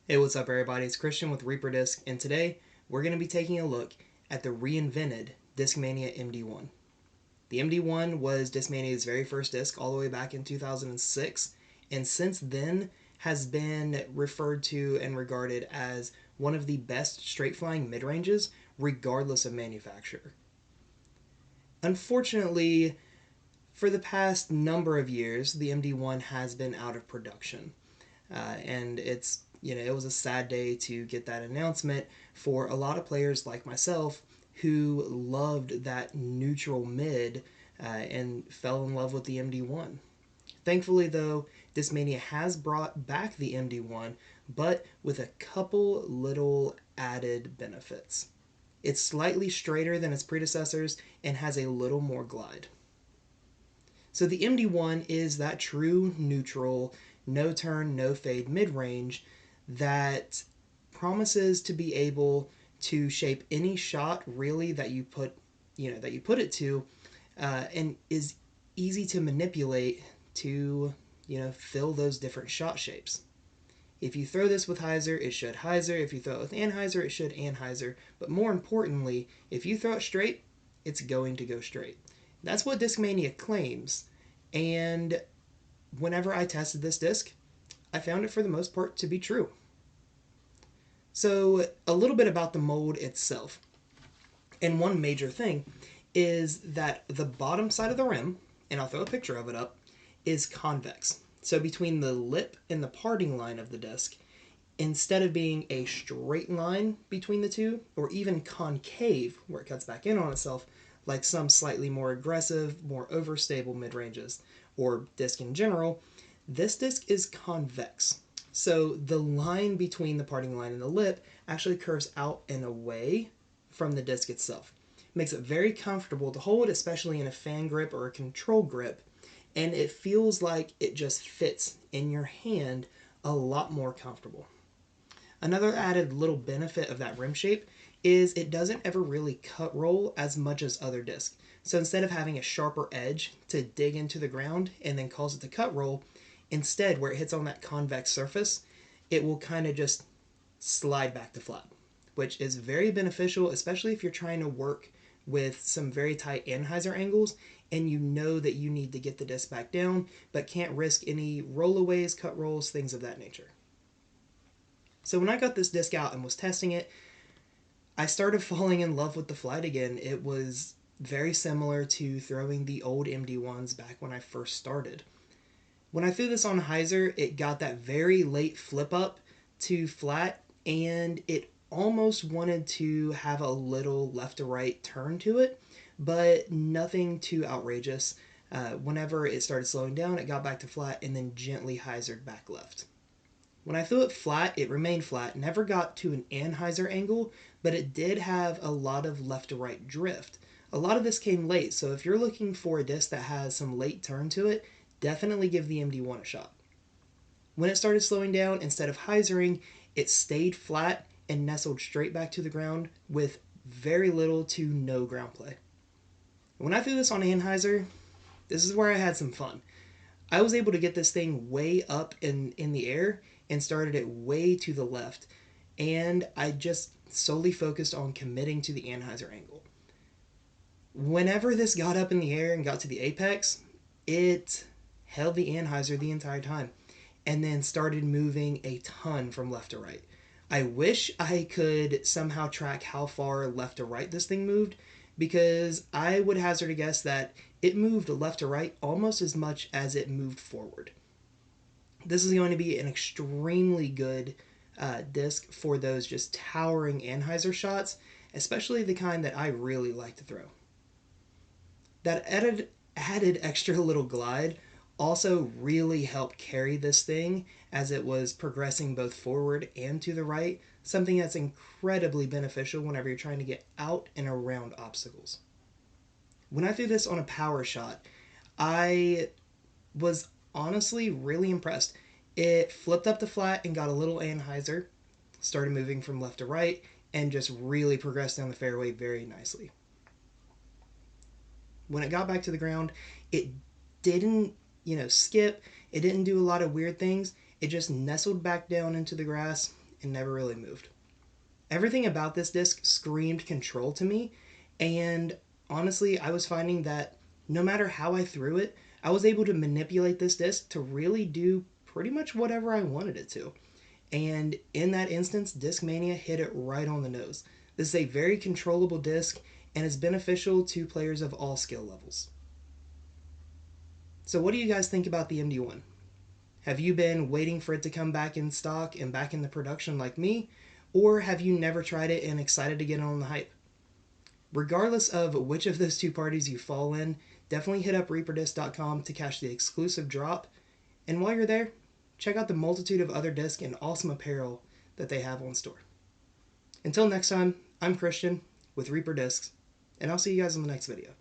Hey, what's up, everybody? It's Christian with Reaper Disc, and today we're going to be taking a look at the reinvented Discmania MD1. The MD1 was Discmania's very first disc all the way back in 2006, and since then has been referred to and regarded as one of the best straight flying mid ranges, regardless of manufacturer. Unfortunately, for the past number of years, the MD1 has been out of production. And it was a sad day to get that announcement for a lot of players like myself who loved that neutral mid and fell in love with the MD1. Thankfully, though, Discmania has brought back the MD1, but with a couple little added benefits. It's slightly straighter than its predecessors and has a little more glide. So the MD1 is that true neutral, no turn, no fade mid range that promises to be able to shape any shot really that you put it to, and is easy to manipulate to fill those different shot shapes. If you throw this with hyzer, it should hyzer. If you throw it with anhyzer, it should anhyzer. But more importantly, if you throw it straight, it's going to go straight. That's what Discmania claims. And whenever I tested this disc, I found it for the most part to be true. So, a little bit about the mold itself. And one major thing is that the bottom side of the rim, and I'll throw a picture of it up, is convex. So, between the lip and the parting line of the disc, instead of being a straight line between the two, or even concave where it cuts back in on itself, like some slightly more aggressive, more overstable mid ranges, or disc in general, this disc is convex. So the line between the parting line and the lip actually curves out and away from the disc itself. It makes it very comfortable to hold, especially in a fan grip or a control grip, and it feels like it just fits in your hand a lot more comfortable. Another added little benefit of that rim shape is it doesn't ever really cut roll as much as other discs. So instead of having a sharper edge to dig into the ground and then cause it to cut roll, instead where it hits on that convex surface, it will kind of just slide back to flat, which is very beneficial, especially if you're trying to work with some very tight anhyzer angles and you know that you need to get the disc back down but can't risk any rollaways, cut rolls, things of that nature. So when I got this disc out and was testing it, I started falling in love with the flight again. It was very similar to throwing the old MD1s back when I first started. When I threw this on hyzer, it got that very late flip up to flat, and it almost wanted to have a little left to right turn to it, but nothing too outrageous. Whenever it started slowing down, it got back to flat and then gently hyzered back left. When I threw it flat, it remained flat, never got to an anhyzer angle, but it did have a lot of left to right drift. A lot of this came late, so if you're looking for a disc that has some late turn to it, definitely give the MD1 a shot. When it started slowing down, instead of hyzering, it stayed flat and nestled straight back to the ground with very little to no ground play. When I threw this on anhyzer, this is where I had some fun. I was able to get this thing way up in the air and started it way to the left, and I just solely focused on committing to the anhyzer angle. Whenever this got up in the air and got to the apex, it held the anhyzer the entire time and then started moving a ton from left to right. I wish I could somehow track how far left to right this thing moved, because I would hazard a guess that it moved left to right almost as much as it moved forward. This is going to be an extremely good disc for those just towering anhyzer shots, especially the kind that I really like to throw. That added extra little glide also really helped carry this thing as it was progressing both forward and to the right, something that's incredibly beneficial whenever you're trying to get out and around obstacles. When I threw this on a power shot, I was honestly really impressed. It flipped up the flat and got a little anhyzer, started moving from left to right, and just really progressed down the fairway very nicely. When it got back to the ground, it didn't, skip. It didn't do a lot of weird things. It just nestled back down into the grass and never really moved. Everything about this disc screamed control to me, and honestly, I was finding that no matter how I threw it, I was able to manipulate this disc to really do pretty much whatever I wanted it to. And in that instance, Discmania hit it right on the nose. This is a very controllable disc and is beneficial to players of all skill levels. So what do you guys think about the MD1? Have you been waiting for it to come back in stock and back into production like me? Or have you never tried it and excited to get on the hype? Regardless of which of those two parties you fall in, definitely hit up reaperdisc.com to catch the exclusive drop. And while you're there, check out the multitude of other discs and awesome apparel that they have on store. Until next time, I'm Christian with Reaper Discs, and I'll see you guys in the next video.